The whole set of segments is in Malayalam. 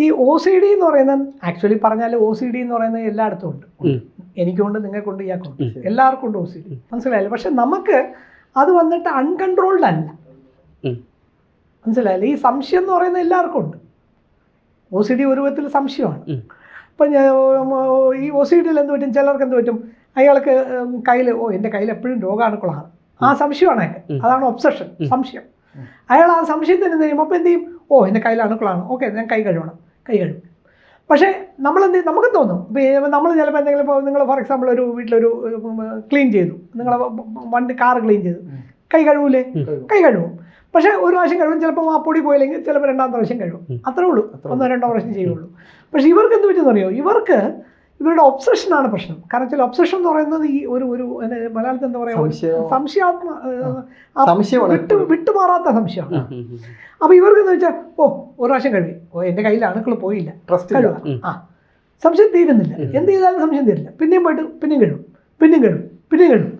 ഈ OCD എന്ന് പറയുന്നത് ആക്ച്വലി പറഞ്ഞാൽ OCD എന്ന് പറയുന്നത് എല്ലായിടത്തും ഉണ്ട്. എനിക്കുണ്ട്, നിങ്ങൾക്കുണ്ട്, ഇയാൾക്കുണ്ട്, എല്ലാവർക്കും ഉണ്ട് OCD. മനസ്സിലായില്ലേ? പക്ഷെ നമുക്ക് അത് വന്നിട്ട് അൺകൺട്രോൾഡ് അല്ല. മനസ്സിലായില്ലേ? ഈ സംശയം എന്ന് പറയുന്നത് എല്ലാവർക്കും ഉണ്ട്. OCD ഒരു വിധത്തിൽ സംശയമാണ്. ഇപ്പം ഈ OCDയിൽ എന്ത് പറ്റും, ചിലർക്ക് എന്ത് പറ്റും, അയാൾക്ക് കയ്യിൽ എൻ്റെ കയ്യിൽ എപ്പോഴും രോഗാണുക്കളാണ്, ആ സംശയമാണ് അയാൾക്ക്. അതാണ് ഒബ്സഷൻ, സംശയം. അയാൾ ആ സംശയത്തിന് എന്ത് ചെയ്യും, അപ്പോൾ എന്ത് ചെയ്യും, എൻ്റെ കയ്യിൽ അണുക്കളാണ്, ഓക്കെ ഞാൻ കൈ കഴുകണം, കൈ കഴുകും. പക്ഷേ നമ്മളെന്ത് ചെയ്യും, നമുക്ക് തോന്നും, ഇപ്പോൾ നമ്മൾ ചിലപ്പോൾ എന്തെങ്കിലും, ഇപ്പോൾ നിങ്ങൾ ഫോർ എക്സാമ്പിൾ ഒരു വീട്ടിലൊരു ക്ലീൻ ചെയ്തു, നിങ്ങളെ വണ്ടി കാർ ക്ലീൻ ചെയ്തു, കൈ കഴുകൂലേ? കൈ കഴുകും. പക്ഷേ ഒരു പ്രാവശ്യം കഴിവും, ചിലപ്പോൾ ആ പൊടി പോയില്ലെങ്കിൽ ചിലപ്പോൾ രണ്ടാമത്തെ പ്രാവശ്യം കഴിവും. അത്രേ ഉള്ളൂ, 1-2 പ്രാവശ്യം ചെയ്യുള്ളൂ. പക്ഷേ ഇവർക്ക് എന്ത് പറ്റുമെന്ന് അറിയോ, ഇവർക്ക് ഇവരുടെ ഒബ്സഷനാണ് പ്രശ്നം. കാരണം വെച്ചാൽ ഒബ്സഷൻ എന്ന് പറയുന്നത് ഈ ഒരു മലയാളത്തിൽ എന്താ പറയുക, വിട്ടുമാറാത്ത സംശയമാണ്. അപ്പോൾ ഇവർക്കെന്ന് വെച്ചാൽ ഒരു പ്രാവശ്യം കഴുകി, എൻ്റെ കയ്യിൽ അണുക്കൾ പോയില്ല, കഴുകുക, സംശയം തീരുന്നില്ല. എന്ത് ചെയ്താലും സംശയം തീരില്ല. പിന്നെയും പോയിട്ട് പിന്നെയും കഴുകും, പിന്നെയും കഴുകും, പിന്നെയും കഴുകും.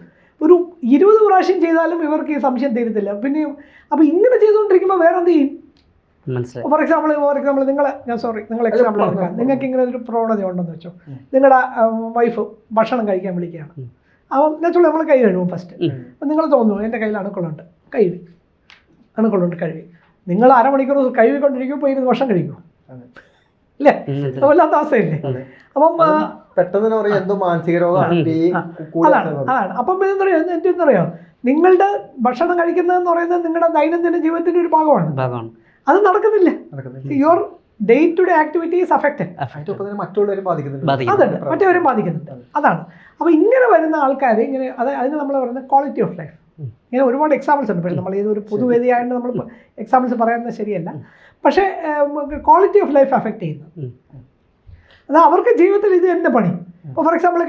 ഒരു 20 പ്രാവശ്യം ചെയ്താലും ഇവർക്ക് ഈ സംശയം തീരത്തില്ല. പിന്നെയും അപ്പോൾ ഇങ്ങനെ ചെയ്തുകൊണ്ടിരിക്കുമ്പോൾ വേറെ എന്ത് ചെയ്യും? ഫോർ എക്സാമ്പിൾ നിങ്ങൾ എക്സാമ്പിൾ എടുക്കാം. നിങ്ങൾക്ക് ഇങ്ങനെ ഒരു പ്രവണത ഉണ്ടെന്ന് വെച്ചോ, നിങ്ങളുടെ വൈഫ് ഭക്ഷണം കഴിക്കാൻ വിളിക്കുകയാണ്. അപ്പോൾ നാച്ചുറലി നമ്മൾ കൈ കഴുകും ഫസ്റ്റ്. അപ്പം നിങ്ങൾ തോന്നുന്നു എൻ്റെ കയ്യിൽ അണുക്കളുണ്ട്, അണുക്കളുണ്ട്, കഴുകി. നിങ്ങൾ അരമണിക്കൂർ കഴുകിക്കൊണ്ടിരിക്കുമ്പോൾ ഇരുന്ന് ഭക്ഷണം കഴിക്കുമോ? ഇല്ലേ? വല്ലാത്ത അവസ്ഥയില്ലേ? അപ്പം പെട്ടെന്ന് എന്തോ മാനസിക രോഗമാണ്. അതാണ്. അപ്പം എന്തെന്നറിയാം, നിങ്ങളുടെ ഭക്ഷണം കഴിക്കുന്നതെന്ന് പറയുന്നത് നിങ്ങളുടെ ദൈനംദിന ജീവിതത്തിൻ്റെ ഒരു ഭാഗമാണ്. അത് നടക്കുന്നില്ല. Your day to day activities affected. മറ്റുള്ളവരും ബാധിക്കുന്നുണ്ട്. മറ്റവരും ബാധിക്കുന്നുണ്ട്. അതാണ്. അപ്പോൾ ഇങ്ങനെ വരുന്ന ആൾക്കാർ ഇങ്ങനെ അതിന് നമ്മൾ പറയുന്നത് ക്വാളിറ്റി ഓഫ് ലൈഫ്. ഇങ്ങനെ ഒരുപാട് എക്സാമ്പിൾസ് ഉണ്ട്. പക്ഷേ നമ്മൾ ഇതൊരു പൊതുവേദിയായതുകൊണ്ട് നമ്മൾ എക്സാമ്പിൾസ് പറയുന്നത് ശരിയല്ല. പക്ഷേ ക്വാളിറ്റി ഓഫ് ലൈഫ് അഫക്റ്റ് ചെയ്യുന്നു. അത് അവർക്ക് ജീവിതത്തിൽ ഇത് തന്നെ പണി. ഇപ്പോൾ ഫോർ എക്സാമ്പിൾ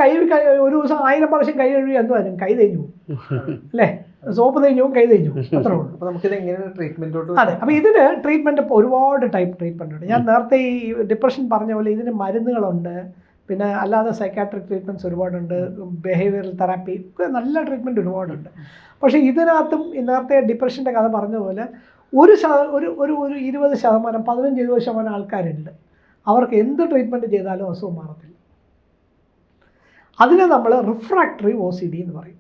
ഒരു ദിവസം 1000 പ്രാവശ്യം കൈ കഴുകി എന്തായാലും കൈ തേഞ്ഞു അല്ലേ, സോപ്പ് തേഞ്ഞു, കൈ തേഞ്ഞു, അത്രേ ഉള്ളൂ. അതെ. അപ്പോൾ ഇതിന് ട്രീറ്റ്മെൻറ്റ് ഇപ്പോൾ ഒരുപാട് ടൈപ്പ് ട്രീറ്റ്മെൻറ്റ് ഉണ്ട്. ഞാൻ നേരത്തെ ഈ ഡിപ്രഷൻ പറഞ്ഞ പോലെ ഇതിന് മരുന്നുകളുണ്ട്, പിന്നെ അല്ലാതെ സൈക്കാട്രിക് ട്രീറ്റ്മെൻറ്റ്സ് ഒരുപാടുണ്ട്, ബിഹേവിയറൽ തെറാപ്പി, നല്ല ട്രീറ്റ്മെൻറ്റ് ഒരുപാടുണ്ട്. പക്ഷേ ഇതിനകത്തും നേരത്തെ ഡിപ്രഷൻ്റെ കഥ പറഞ്ഞ പോലെ ഒരു 20%, 15-20% ആൾക്കാരുണ്ട് അവർക്ക് എന്ത് ട്രീറ്റ്മെൻറ്റ് ചെയ്താലും അസുഖം മാറത്തില്ല. അതിനെ നമ്മൾ റിഫ്രാക്ടറി OCD എന്ന് പറയും.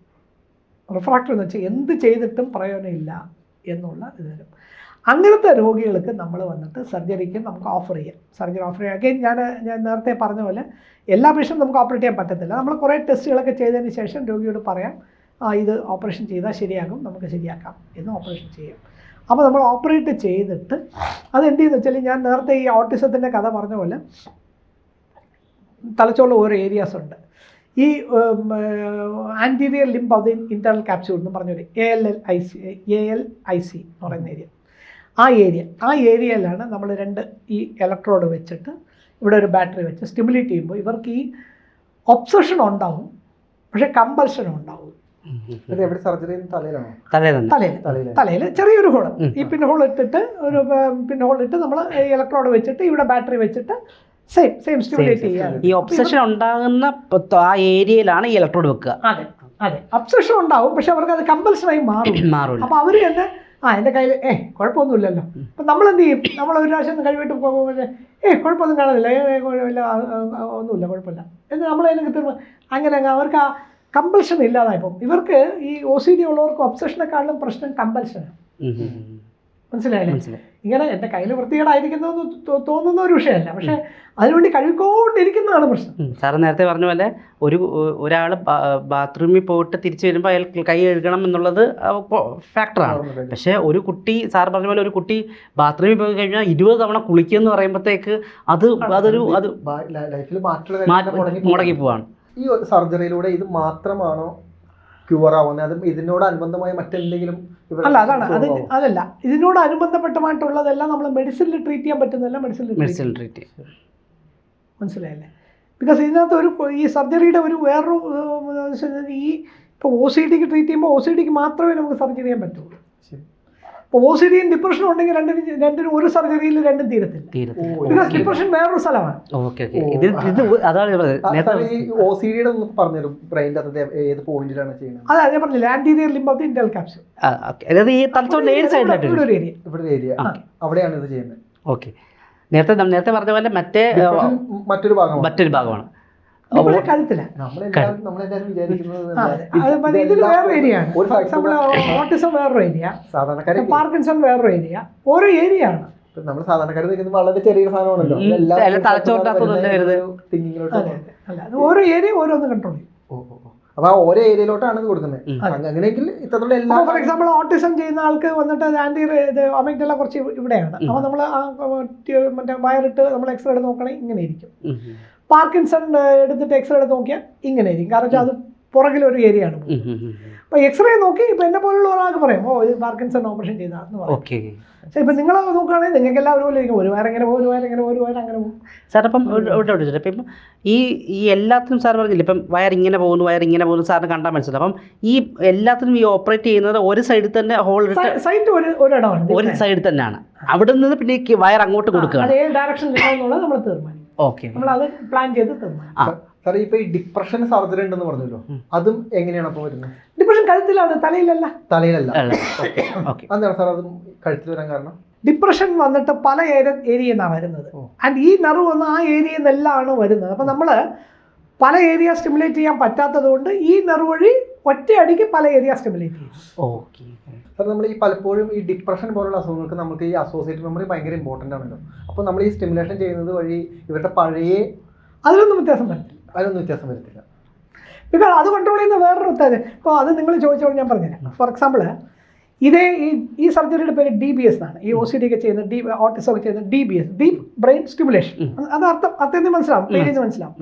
റിഫ്രാക്ടറി എന്ന് വെച്ചാൽ എന്ത് ചെയ്തിട്ടും പ്രയോജനമില്ല എന്നുള്ള ഇത് വരും. അങ്ങനത്തെ രോഗികൾക്ക് നമ്മൾ വന്നിട്ട് സർജറിക്ക് നമുക്ക് ഓഫർ ചെയ്യാം. സർജറി ഓഫർ ചെയ്യാം. അഗൈൻ ഞാൻ നേരത്തെ പറഞ്ഞ പോലെ എല്ലാ പേഷ്യൻറ്റും നമുക്ക് ഓപ്പറേറ്റ് ചെയ്യാൻ പറ്റത്തില്ല. നമ്മൾ കുറേ ടെസ്റ്റുകളൊക്കെ ചെയ്തതിന് ശേഷം രോഗിയോട് പറയാം, ഇത് ഓപ്പറേഷൻ ചെയ്താൽ ശരിയാകും, നമുക്ക് ശരിയാക്കാം എന്ന് ഓപ്പറേഷൻ ചെയ്യാം. അപ്പോൾ നമ്മൾ ഓപ്പറേറ്റ് ചെയ്തിട്ട് അതെന്ത് ചെയ്യുന്നു വെച്ചാൽ, ഞാൻ നേരത്തെ ഈ ഓട്ടിസത്തിൻ്റെ കഥ പറഞ്ഞ പോലെ തലച്ചോറിൽ ഓരോ ഏരിയാസ് ഉണ്ട്. ഈ anterior limb of the internal capsule എന്ന് പറഞ്ഞൊരു ALIC എന്ന് പറയുന്ന ഏരിയ, ആ ഏരിയയിലാണ് നമ്മൾ 2 ഈ ഇലക്ട്രോഡ് വെച്ചിട്ട് ഇവിടെ ഒരു ബാറ്ററി വെച്ച് സ്റ്റിമുലേറ്റ് ചെയ്യുമ്പോൾ ഇവർക്ക് ഈ ഒബ്സഷൻ ഉണ്ടാവും, പക്ഷേ കമ്പൽഷനും ഉണ്ടാവും. തലയിൽ ചെറിയൊരു ഹോള്, ഈ പിൻ ഹോൾ ഇട്ടിട്ട് നമ്മൾ ഇലക്ട്രോഡ് വെച്ചിട്ട് ഇവിടെ ബാറ്ററി വെച്ചിട്ട് സെയിം സ്റ്റിമുലേറ്റ് ചെയ്യുക. ഈ ഒബ്സഷൻ ഉണ്ടാകുന്ന ആ ഏരിയയിലാണ് ഈ ഇലക്ട്രോഡ് വെക്കുക. അതെ ഒബ്സഷൻ ഉണ്ടാവും, പക്ഷെ അവർക്ക് അത് കമ്പൽഷനായി മാറും. അപ്പോൾ അവർ തന്നെ എൻ്റെ കയ്യിൽ കുഴപ്പമൊന്നുമില്ലല്ലോ. അപ്പം നമ്മളെന്ത് ചെയ്യും, നമ്മൾ ഒരു പ്രാവശ്യം കഴിവിട്ട് പോകുമ്പോൾ കുഴപ്പമൊന്നും കാണുന്നില്ല, ഒന്നുമില്ല, കുഴപ്പമില്ല എന്ന് നമ്മളതിനൊക്കെ തീർന്നു. അങ്ങനെ അവർക്ക് ആ കമ്പൽഷൻ ഇല്ലാതായപ്പോൾ ഇവർക്ക് ഈ OCD ഉള്ളവർക്ക് ഒബ്സഷനെക്കാളും പ്രശ്നം കമ്പൽഷനാണ്. മനസ്സിലായില്ലേ? ഇങ്ങനെ എൻ്റെ കയ്യിൽ വൃത്തികേടായിരിക്കുന്നതെന്ന് തോന്നുന്ന ഒരു വിഷയമല്ല, പക്ഷേ അതിനുവേണ്ടി കഴിവിക്കൊണ്ടിരിക്കുന്നതാണ് പ്രശ്നം. സാറ് നേരത്തെ പറഞ്ഞ പോലെ ഒരാൾ ബാത്റൂമിൽ പോയിട്ട് തിരിച്ചു വരുമ്പോൾ അയാൾ കൈ കഴുകണം എന്നുള്ളത് ഫാക്ടറാണ്. പക്ഷേ ഒരു കുട്ടി, സാർ പറഞ്ഞ പോലെ ഒരു കുട്ടി ബാത്റൂമിൽ പോയി കഴിഞ്ഞാൽ 20 തവണ കുളിക്കുമെന്ന് പറയുമ്പോഴത്തേക്ക് അതൊരു മുടങ്ങി പോവാണ്. ഈ സർജറിയിലൂടെ ഇത് മാത്രമാണോ ക്യൂർ ആവുന്നത്, അതും ഇതിനോട് അനുബന്ധമായ മറ്റെന്തെങ്കിലും? അല്ല, അതല്ല, ഇതിനോട് അനുബന്ധപ്പെട്ടമായിട്ടുള്ളതെല്ലാം നമ്മൾ മെഡിസിനിൽ ട്രീറ്റ് ചെയ്യാൻ പറ്റുന്നതല്ല മെഡിസിനിൽ ട്രീറ്റ് ചെയ്യാം. മനസ്സിലായല്ലേ? ബിക്കോസ് ഇതിനകത്ത് ഈ സർജറിയുടെ വേറൊരു ഈ ഇപ്പോൾ OCDക്ക് ട്രീറ്റ് ചെയ്യുമ്പോൾ OCDക്ക് മാത്രമേ നമുക്ക് സർജറി ചെയ്യാൻ പറ്റുള്ളൂ. ഇപ്പോൾ OCDയും ഡിപ്രഷനും ഉണ്ടെങ്കിൽ രണ്ടിനും ഒരു സർജറിയിൽ രണ്ടും തീരത്തില്ല. ബിക്കോസ് ഡിപ്രഷൻ വേറൊരു സ്ഥലമാണ്. അതെ, ഞാൻ പറഞ്ഞില്ല, anterior limb of the internal capsule. അവിടെയാണ് ഇത് ചെയ്യുന്നത്. ഓക്കെ. നേരത്തെ പറഞ്ഞ പോലെ Depression മറ്റൊരു ഭാഗമാണ്. മറ്റൊരു ഭാഗമാണ്. കഴുത്തില്ല. നമ്മളെല്ലാവരും വിചാരിക്കുന്നത് ഇതിൽ വേറെ ഏരിയ ആണ്. ഫോർ എക്സാമ്പിൾ ഓട്ടിസം വേറൊരു ഏരിയ, സാധാരണക്കാരെ പാർക്കിൻസൺ വേറൊരു ഏരിയ, ഓരോ ഏരിയ ആണ്. നമ്മൾ സാധാരണക്കാർ നിൽക്കുന്നത് വളരെ ചെറിയ സാധനമാണല്ലോ. ഓരോ ഏരിയ ഓരോന്ന് കൺട്രോൾ ചെയ്യും. അപ്പൊ ആ ഓരോ ഏരിയയിലോട്ടാണ് ഇത് കൊടുക്കുന്നത്. അങ്ങനെയെങ്കിൽ ഇത്തരത്തിലുള്ള എല്ലാ ഫോർ എക്സാമ്പിൾ ഓട്ടിസം ചെയ്യുന്ന ആൾക്ക് വന്നിട്ട് അമിഗ്ഡല കുറച്ച് ഇവിടെയാണ്. അപ്പോൾ നമ്മൾ മറ്റേ വയറിട്ട് നമ്മൾ എക്സ്റേ എടുത്ത് നോക്കണമെങ്കിൽ ഇങ്ങനെ ഇരിക്കും. പാർക്കിൻസൺ എടുത്തിട്ട് എക്സ്റേ എടുത്ത് നോക്കിയാൽ ഇങ്ങനെ ഇരിക്കും. കാരണം വെച്ചാൽ അത് പുറകിലൊരു ഏരിയ ആണ്. അപ്പോൾ എക്സ്റേ നോക്കി ഇപ്പം എന്നെ പോലുള്ള ഒരാൾക്ക് പറയും ഇത് പാർക്കിൻസൺ ഓപ്പറേഷൻ ചെയ്താന്ന് പറയും. പക്ഷേ ഇപ്പം നിങ്ങൾ നോക്കുകയാണെങ്കിൽ നിങ്ങൾക്ക് എല്ലാം ഒരുപോലെ ഇരിക്കും. ഒരു വയറെങ്ങനെ പോകും, ഒരു വയറെങ്ങനെ പോകും, ഒരു വയറങ്ങനെ പോകും. സാർ അപ്പം ഇപ്പം ഈ എല്ലാത്തിനും സാർ പറഞ്ഞില്ല, ഇപ്പം വയറിങ്ങനെ പോകുന്നു സാറിന് കണ്ടാൽ മനസ്സിലാവും. അപ്പം ഈ എല്ലാത്തിനും ഈ ഓപ്പറേറ്റ് ചെയ്യുന്നത് ഒരു സൈഡിൽ തന്നെ ഹോൾ സൈറ്റ് ഒരിടമാണ്, ഒരു സൈഡിൽ തന്നെയാണ്. അവിടെ നിന്ന് പിന്നെ ഈ വയർ അങ്ങോട്ട് കൊടുക്കുക. ഏത് ഡയറക്ഷൻ എന്നുള്ളത് നമ്മൾ തീരുമാനിക്കും. ഓക്കെ, നമ്മളത് പ്ലാൻ ചെയ്ത് തീരുമാനിക്കും. സാർ ഇപ്പൊ ഈ ഡിപ്രഷൻ സർജറി ഉണ്ടെന്ന് പറഞ്ഞല്ലോ, അതും എങ്ങനെയാണ് അപ്പൊ വരുന്നത്? ഡിപ്രഷൻ കഴുത്തിലാണ്, തലയിലല്ല. എന്താണ് സാർ അതും കഴുത്തിൽ വരാൻ കാരണം? ഡിപ്രഷൻ വന്നിട്ട് പല ഏരിയ നിന്നാണ് വരുന്നത്. ആൻഡ് ഈ നെർവ് വന്ന് ആ ഏരിയയിൽ നിന്നെല്ലാം വരുന്നത്. അപ്പം നമ്മൾ പല ഏരിയ സ്റ്റിമുലേറ്റ് ചെയ്യാൻ പറ്റാത്തത് കൊണ്ട് ഈ നെർവ് വഴി ഒറ്റയടിക്ക് പല ഏരിയ സ്റ്റിമുലേറ്റ് ചെയ്യും. ഓക്കെ സാർ, നമ്മൾ ഈ പലപ്പോഴും ഈ ഡിപ്രഷൻ പോലുള്ള അസുഖങ്ങൾക്ക് നമുക്ക് ഈ അസോസിയേറ്റ് മെമ്മറി ഭയങ്കര ഇമ്പോർട്ടൻ്റ് ആണല്ലോ. അപ്പോൾ നമ്മൾ ഈ സ്റ്റിമുലേഷൻ ചെയ്യുന്നത് വഴി ഇവരുടെ പഴയ അതിലൊന്നും വ്യത്യാസം വരത്തില്ല. ബിക്കോസ് അത് കൺട്രോൾ ചെയ്യുന്ന വേറൊരു ഉത്തരവ്. ഇപ്പോൾ അത് നിങ്ങൾ ചോദിച്ചോളൂ, ഞാൻ പറഞ്ഞുതരാം. ഫോർ എക്സാമ്പിൾ ഈ സർജറിയുടെ പേര് DBS എന്നാണ്. ഈ OCD ഒക്കെ ചെയ്യുന്ന ഓട്ടിസം ഒക്കെ ചെയ്യുന്ന DBS, ഡീപ് ബ്രെയിൻ സ്റ്റിമുലേഷൻ. അത് അർത്ഥം മനസ്സിലാവും, പേരിന്ന് മനസ്സിലാവും.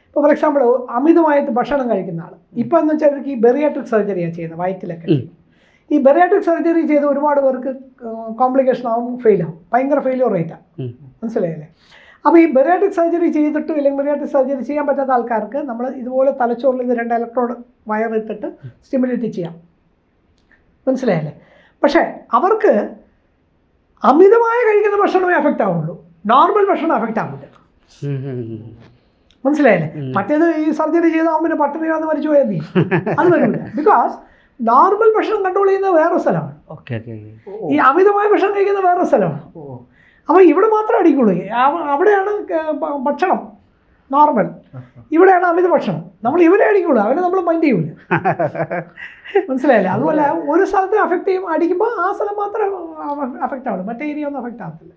ഇപ്പോൾ ഫോർ എക്സാമ്പിൾ അമിതമായിട്ട് ഭക്ഷണം കഴിക്കുന്ന ആൾ, ഇപ്പോൾ എന്ന് വെച്ചാൽ അവർക്ക് ഈ ബെറിയാട്രിക് സർജറിയാണ് ചെയ്യുന്നത്, വയറ്റിലൊക്കെ. ഈ ബെറിയാട്രിക് സർജറി ചെയ്ത് ഒരുപാട് പേർക്ക് കോംപ്ലിക്കേഷൻ ആവും, ഫെയിലാവും, ഭയങ്കര ഫെയിലിയർ റേറ്റാണ്. മനസ്സിലായില്ലേ? അപ്പോൾ ഈ ബെറിയാട്രിക് സർജറി ചെയ്തിട്ട് അല്ലെങ്കിൽ ബെറിയാട്രിക് സർജറി ചെയ്യാൻ പറ്റാത്ത ആൾക്കാർക്ക് നമ്മൾ ഇതുപോലെ തലച്ചോറിൽ ഇത് 2 ഇലക്ട്രോഡ് വയർ ഇട്ടിട്ട് സ്റ്റിമുലേറ്റ് ചെയ്യാം. മനസ്സിലായല്ലേ? പക്ഷേ അവർക്ക് അമിതമായ കഴിക്കുന്ന ഭക്ഷണമേ എഫക്റ്റ് ആവുള്ളൂ, നോർമൽ ഭക്ഷണം എഫക്റ്റ് ആവില്ല. മനസ്സിലായല്ലേ? മറ്റേത് ഈ സർജറി ചെയ്താൽ പിന്നെ പട്ടിണിയാന്ന് മരിച്ചു പോയാൽ മതി, അത് വരില്ല. ബിക്കോസ് നോർമൽ ഭക്ഷണം കൺട്രോൾ ചെയ്യുന്നത് വേറൊരു സ്ഥലമാണ്, ഈ അമിതമായ ഭക്ഷണം കഴിക്കുന്നത് വേറൊരു സ്ഥലമാണ്. അപ്പോൾ ഇവിടെ മാത്രമേ അടിക്കുള്ളൂ. അവിടെയാണ് ഭക്ഷണം നോർമൽ, ഇവിടെയാണ് അമിത ഭക്ഷണം. നമ്മൾ ഇവരെ അടിക്കുള്ളൂ, അവനെ നമ്മൾ മൈൻഡ് ചെയ്യൂല. മനസ്സിലായില്ലേ? അതുപോലെ ഒരു സ്ഥലത്ത് അഫക്റ്റ് ചെയ്യും, അടിക്കുമ്പോൾ ആ സ്ഥലം മാത്രമേ അഫക്റ്റ് ആവുള്ളൂ, മറ്റേ ഏരിയ ഒന്നും അഫക്റ്റ് ആകത്തില്ല.